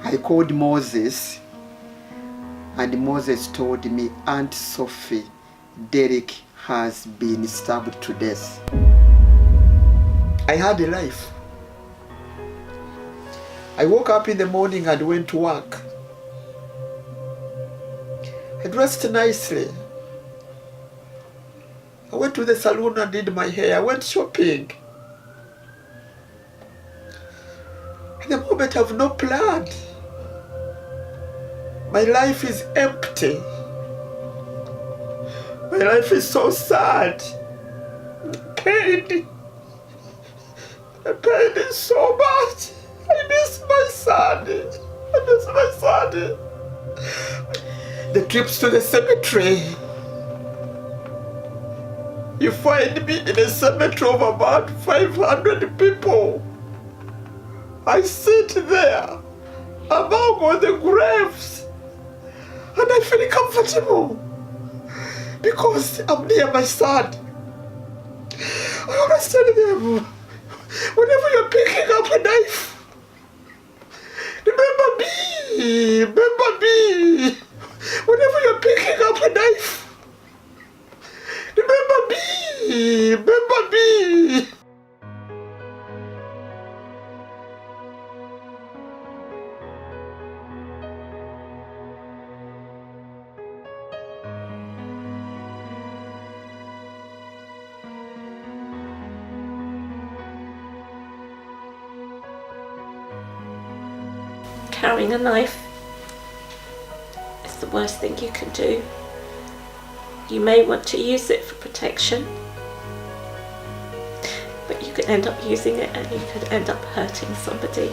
I called Moses, and Moses told me, Aunt Sophie, Derek has been stabbed to death. I had a life. I woke up in the morning and went to work. I dressed nicely. I went to the salon and did my hair. I went shopping. At the moment I have no plan. My life is empty. My life is so sad. Pain. The pain is so much. I miss my son. I miss my son. The trips to the cemetery. You find me in a cemetery of about 500 people. I sit there among all the graves and I feel comfortable because I'm near my son. I understand them. Whenever you're picking up a knife, remember me, remember me. Whenever you're picking up a knife, remember me, remember me. Carrying a knife is the worst thing you can do. You may want to use it for protection, but you could end up using it and you could end up hurting somebody.